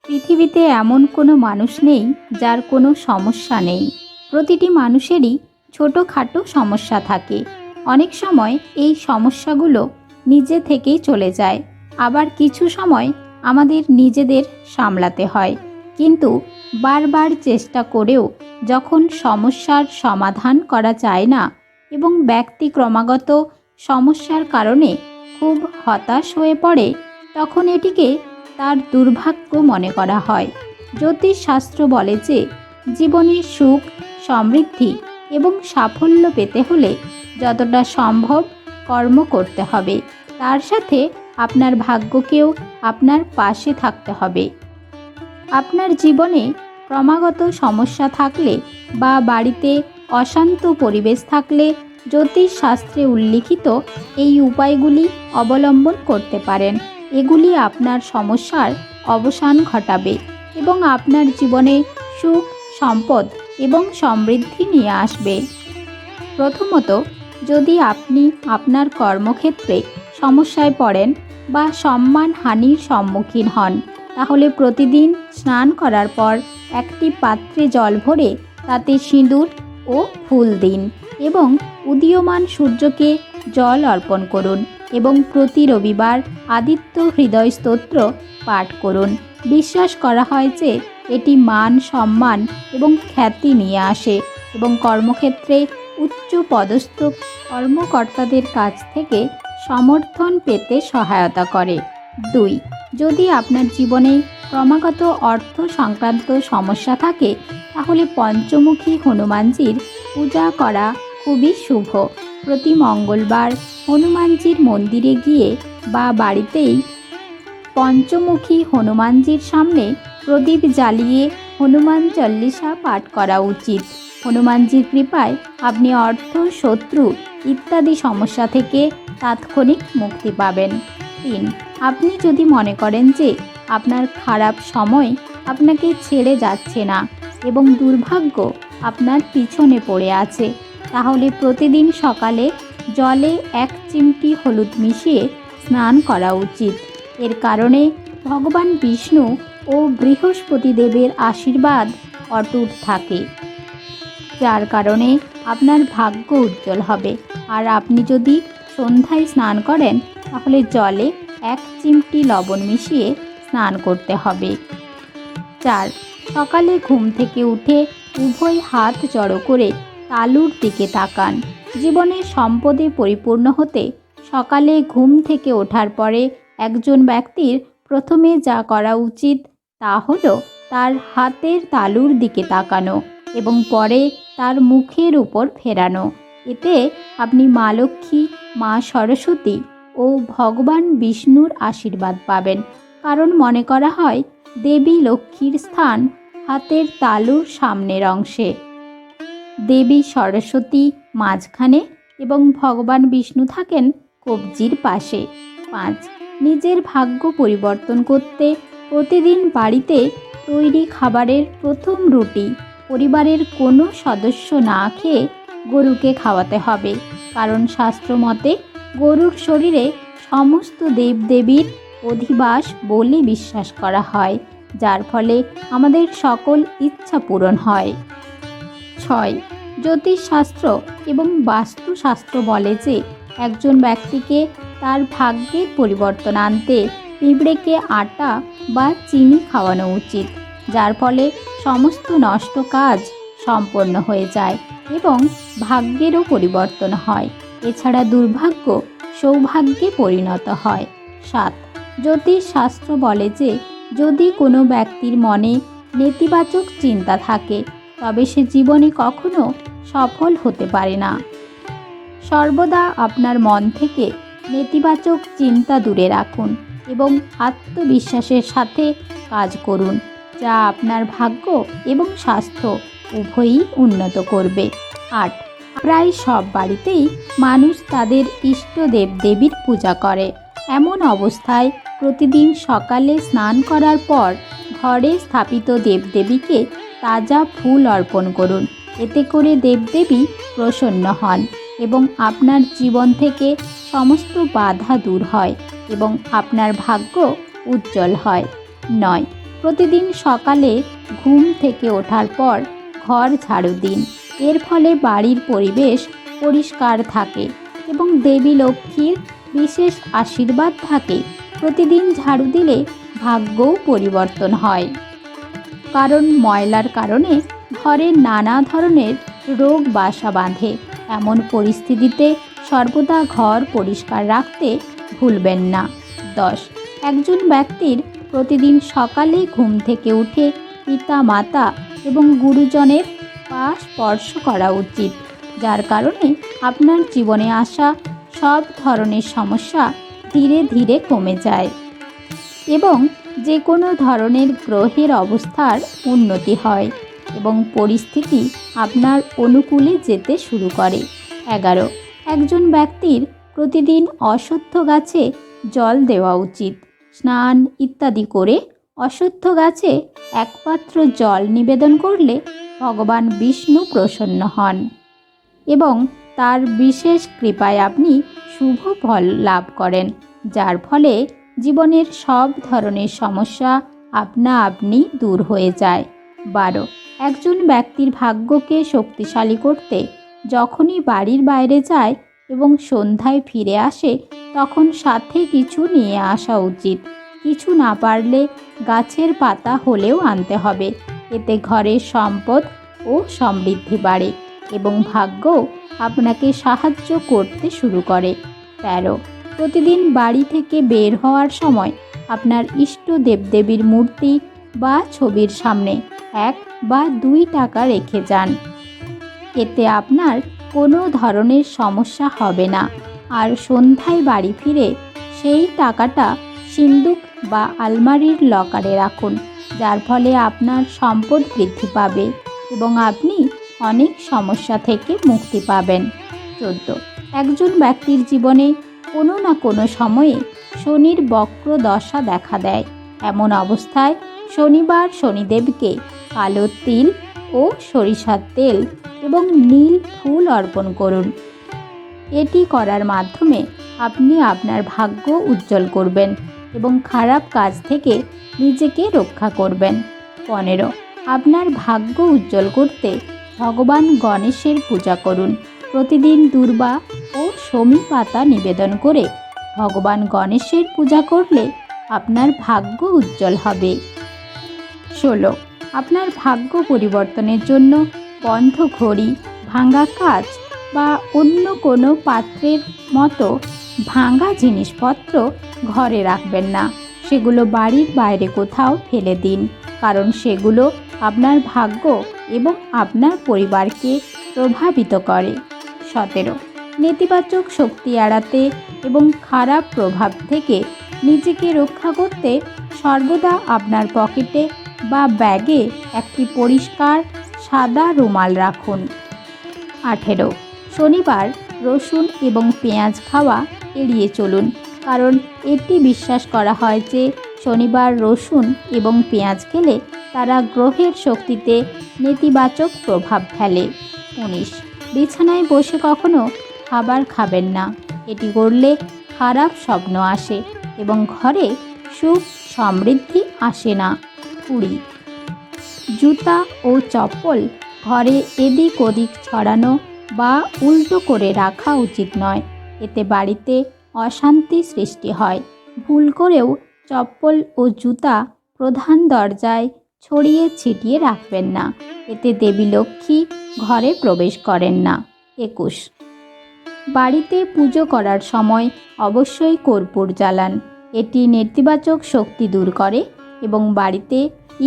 পৃথিবীতে এমন কোনো মানুষ নেই যার কোনো সমস্যা নেই। প্রতিটি মানুষেরই ছোটোখাটো সমস্যা থাকে। অনেক সময় এই সমস্যাগুলো নিজে থেকেই চলে যায়, আবার কিছু সময় আমাদের নিজেদের সামলাতে হয়। কিন্তু বারবার চেষ্টা করেও যখন সমস্যার সমাধান করা যায় না এবং ব্যক্তি ক্রমাগত সমস্যার কারণে খুব হতাশ হয়ে পড়ে, তখন এটিকে তার দুর্ভাগ্য মনে করা হয়। জ্যোতিষশাস্ত্র বলে যে জীবনের সুখ, সমৃদ্ধি এবং সাফল্য পেতে হলে যতটা সম্ভব কর্ম করতে হবে, তার সাথে আপনার ভাগ্যকেও আপনার পাশে থাকতে হবে। আপনার জীবনে ক্রমাগত সমস্যা থাকলে বা বাড়িতে অশান্ত পরিবেশ থাকলে জ্যোতিষশাস্ত্রে উল্লিখিত এই উপায়গুলি অবলম্বন করতে পারেন। এগুলি আপনার সমস্যার অবসান ঘটাবে এবং আপনার জীবনে সুখ, সম্পদ এবং সমৃদ্ধি নিয়ে আসবে। প্রথমত, যদি আপনি আপনার কর্মক্ষেত্রে সমস্যায় পড়েন বা সম্মানহানির সম্মুখীন হন, তাহলে প্রতিদিন স্নান করার পর একটি পাত্রে জল ভরে তাতে সিঁদুর ও ফুল দিন এবং উদীয়মান সূর্যকে জল অর্পণ করুন এবং প্রতি রবিবার আদিত্য হৃদয় স্তোত্র পাঠ করুন। বিশ্বাস করা হয় যে এটি মান, সম্মান এবং খ্যাতি নিয়ে আসে এবং কর্মক্ষেত্রে উচ্চ পদস্থ কর্মকর্তাদের কাছ থেকে সমর্থন পেতে সহায়তা করে। 2. যদি আপনার জীবনে ক্রমাগত অর্থ সংক্রান্ত সমস্যা থাকে, তাহলে পঞ্চমুখী হনুমানজির পূজা করা খুবই শুভ। প্রতি মঙ্গলবার হনুমানজির মন্দিরে গিয়ে বা বাড়িতেই পঞ্চমুখী হনুমানজির সামনে প্রদীপ জ্বালিয়ে হনুমান চল্লিশা পাঠ করা উচিত। হনুমানজির কৃপায় আপনি অর্থ, শত্রু ইত্যাদি সমস্যা থেকে তাৎক্ষণিক মুক্তি পাবেন। 3. আপনি যদি মনে করেন যে আপনার খারাপ সময় আপনাকে ছেড়ে যাচ্ছে না এবং দুর্ভাগ্য আপনার পিছনে পড়ে আছে, তাহলে প্রতিদিন সকালে জলে 1 চিমটি হলুদ মিশিয়ে স্নান করা উচিত। এর কারণে ভগবান বিষ্ণু ও বৃহস্পতি দেবের আশীর্বাদ অটুট থাকে, যার কারণে আপনার ভাগ্য উজ্জ্বল হবে। আর আপনি যদি সন্ধ্যায় স্নান করেন, তাহলে জলে 1 চিমটি লবণ মিশিয়ে স্নান করতে হবে। 4. সকালে ঘুম থেকে উঠে উভয় হাত জড়ো করে তালুর দিকে তাকান। জীবনের সম্পদে পরিপূর্ণ হতে সকালে ঘুম থেকে ওঠার পরে একজন ব্যক্তির প্রথমে যা করা উচিত তা হলো তার হাতের তালুর দিকে তাকানো এবং পরে তার মুখের উপর ফেরানো। এতে আপনি মা লক্ষ্মী, মা সরস্বতী ও ভগবান বিষ্ণুর আশীর্বাদ পাবেন। কারণ মনে করা হয় দেবী লক্ষ্মীর স্থান হাতের তালুর সামনের অংশে, দেবী সরস্বতী মাঝখানে এবং ভগবান বিষ্ণু থাকেন কবজির পাশে। 5. নিজের ভাগ্য পরিবর্তন করতে প্রতিদিন বাড়িতে তৈরি খাবারের প্রথম রুটি পরিবারের কোনো সদস্য না খেয়ে গরুকে খাওয়াতে হবে। কারণ শাস্ত্র মতে গরুর শরীরে সমস্ত দেবদেবীর অধিবাস বলে বিশ্বাস করা হয়, যার ফলে আমাদের সকল ইচ্ছা পূরণ হয়। 6. জ্যোতিষশাস্ত্র এবং বাস্তুশাস্ত্র বলে যে একজন ব্যক্তিকে তার ভাগ্যের পরিবর্তন আনতে পিঁপড়েকে আটা বা চিনি খাওয়ানো উচিত, যার ফলে সমস্ত নষ্ট কাজ সম্পন্ন হয়ে যায় এবং ভাগ্যেরও পরিবর্তন হয়। এছাড়া দুর্ভাগ্য সৌভাগ্যে পরিণত হয়। 7. জ্যোতিষশাস্ত্র বলে যে যদি কোনো ব্যক্তির মনে নেতিবাচক চিন্তা থাকে, তবে সে জীবনে কখনো সফল হতে পারে না। সর্বদা আপনার মন থেকে নেতিবাচক চিন্তা দূরে রাখুন এবং আত্মবিশ্বাসের সাথে কাজ করুন, যা আপনার ভাগ্য এবং স্বাস্থ্য উভয়ই উন্নত করবে। 8. প্রায় সব বাড়িতেই মানুষ তাদের ইষ্ট দেবদেবীর পূজা করে। এমন অবস্থায় প্রতিদিন সকালে স্নান করার পর ঘরে স্থাপিত দেবদেবীকে তাজা ফুল অর্পণ করুন। এতে করে দেবদেবী প্রসন্ন হন এবং আপনার জীবন থেকে সমস্ত বাধা দূর হয় এবং আপনার ভাগ্য উজ্জ্বল হয়। 9. প্রতিদিন সকালে ঘুম থেকে ওঠার পর ঘর ঝাড়ু দিন। এর ফলে বাড়ির পরিবেশ পরিষ্কার থাকে এবং দেবী লক্ষ্মীর বিশেষ আশীর্বাদ থাকে। প্রতিদিন ঝাড়ু দিলে ভাগ্যও পরিবর্তন হয়, কারণ ময়লার কারণে ঘরে নানা ধরনের রোগ বাসা বাঁধে। এমন পরিস্থিতিতে সর্বদা ঘর পরিষ্কার রাখতে ভুলবেন না। 10. একজন ব্যক্তির প্রতিদিন সকালে ঘুম থেকে উঠে পিতা মাতা এবং গুরুজনের পা স্পর্শ করা উচিত, যার কারণে আপনার জীবনে আসা সব ধরনের সমস্যা ধীরে ধীরে কমে যায় এবং যে কোনো ধরনের গ্রহের অবস্থার উন্নতি হয় এবং পরিস্থিতি আপনার অনুকূলে যেতে শুরু করে। 11. একজন ব্যক্তির প্রতিদিন অশ্বত্থ গাছে জল দেওয়া উচিত। স্নান ইত্যাদি করে অশ্বত্থ গাছে এক পাত্র জল নিবেদন করলে ভগবান বিষ্ণু প্রসন্ন হন এবং তার বিশেষ কৃপায় আপনি শুভ ফল লাভ করেন, যার ফলে জীবনের সব ধরনের সমস্যা আপনা আপনি দূর হয়ে যায়। 12. একজন ব্যক্তির ভাগ্যকে শক্তিশালী করতে যখনই বাড়ির বাইরে যায় এবং সন্ধ্যায় ফিরে আসে তখন সাথে কিছু নিয়ে আসা উচিত। কিছু না পারলে গাছের পাতা হলেও আনতে হবে। এতে ঘরের সম্পদ ও সমৃদ্ধি বাড়ে এবং ভাগ্য আপনাকে সাহায্য করতে শুরু করে। 13. প্রতিদিন বাড়ি থেকে বের হওয়ার সময় আপনার ইষ্ট দেবদেবীর মূর্তি বা ছবির সামনে 1 বা 2 টাকা রেখে যান। এতে আপনার কোনো ধরনের সমস্যা হবে না। আর সন্ধ্যায় বাড়ি ফিরে সেই টাকাটা সিন্দুক বা আলমারির লকারে রাখুন, যার ফলে আপনার সম্পদ বৃদ্ধি পাবে এবং আপনি অনেক সমস্যা থেকে মুক্তি পাবেন। 14. একজন ব্যক্তির জীবনে কোনো না কোনো সময়ে শনির বক্র দশা দেখা দেয়। এমন অবস্থায় শনিবার শনিদেবকে কালো তিল ও সরিষার তেল এবং নীল ফুল অর্পণ করুন। এটি করার মাধ্যমে আপনি আপনার ভাগ্য উজ্জ্বল করবেন এবং খারাপ কাজ থেকে নিজেকে রক্ষা করবেন। 15. আপনার ভাগ্য উজ্জ্বল করতে ভগবান গণেশের পূজা করুন। প্রতিদিন দূর্বা ও শমী পাতা নিবেদন করে ভগবান গণেশের পূজা করলে আপনার ভাগ্য উজ্জ্বল হবে। 16. আপনার ভাগ্য পরিবর্তনের জন্য বন্ধ ঘড়ি, ভাঙা কাঁচ বা অন্য কোনো পাত্রের মতো ভাঙা জিনিসপত্র ঘরে রাখবেন না। সেগুলো বাড়ির বাইরে কোথাও ফেলে দিন, কারণ সেগুলো আপনার ভাগ্য এবং আপনার পরিবারকে প্রভাবিত করে। 17. নেতিবাচক শক্তি এড়াতে এবং খারাপ প্রভাব থেকে নিজেকে রক্ষা করতে সর্বদা আপনার পকেটে বা ব্যাগে একটি পরিষ্কার সাদা রুমাল রাখুন। 18. শনিবার রসুন এবং পেঁয়াজ খাওয়া এড়িয়ে চলুন, কারণ এটি বিশ্বাস করা হয় যে শনিবার রসুন এবং পেঁয়াজ খেলে তারা গ্রহের শক্তিতে নেতিবাচক প্রভাব ফেলে। 19. বিছানায় বসে কখনো খাবার খাবেন না। এটি করলে খারাপ স্বপ্ন আসে এবং ঘরে সুখ সমৃদ্ধি আসে না। 20. জুতা ও চপ্পল ঘরে এদিক ওদিক ছড়ানো বা উল্টো করে রাখা উচিত নয়। এতে বাড়িতে অশান্তি সৃষ্টি হয়। ভুল করেও চপ্পল ও জুতা প্রধান দরজায় ছড়িয়ে ছিটিয়ে রাখবেন না। এতে দেবী লক্ষ্মী ঘরে প্রবেশ করেন না। 21. বাড়িতে পুজো করার সময় অবশ্যই কর্পূর জ্বালান। এটি নেতিবাচক শক্তি দূর করে এবং বাড়িতে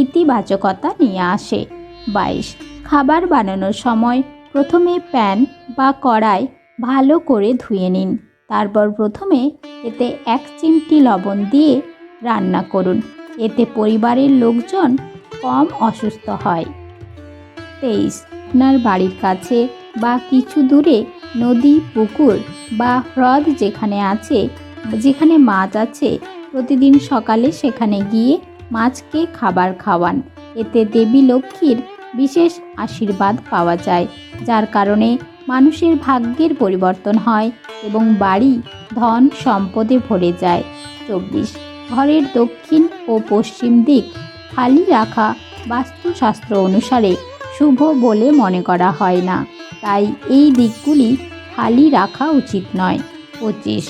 ইতিবাচকতা নিয়ে আসে। 22. খাবার বানানোর সময় প্রথমে প্যান বা কড়াই ভালো করে ধুয়ে নিন। তারপর প্রথমে এতে 1 চিমটি লবণ দিয়ে রান্না করুন। এতে পরিবারের লোকজন কম অসুস্থ হয়। 23. আপনার বাড়ির কাছে বা কিছু দূরে নদী, পুকুর বা হ্রদ যেখানে মাছ আছে, প্রতিদিন সকালে সেখানে গিয়ে মাছকে খাবার খাওয়ান। এতে দেবী লক্ষ্মীর বিশেষ আশীর্বাদ পাওয়া যায়, যার কারণে মানুষের ভাগ্যের পরিবর্তন হয় এবং বাড়ি ধন সম্পদে ভরে যায়। 24. ঘরের দক্ষিণ ও পশ্চিম দিক খালি রাখা বাস্তুশাস্ত্র অনুসারে শুভ বলে মনে করা হয় না, তাই এই দিকগুলি খালি রাখা উচিত নয়। 25,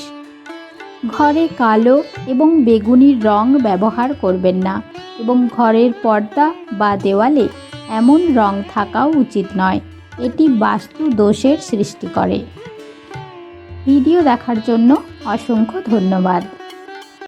ঘরে কালো এবং বেগুনি রং ব্যবহার করবেন না এবং ঘরের পর্দা বা দেওয়ালে এমন রং থাকাও উচিত নয়, এটি বাস্তু দোষের সৃষ্টি করে। ভিডিও দেখার জন্য অসংখ্য ধন্যবাদ।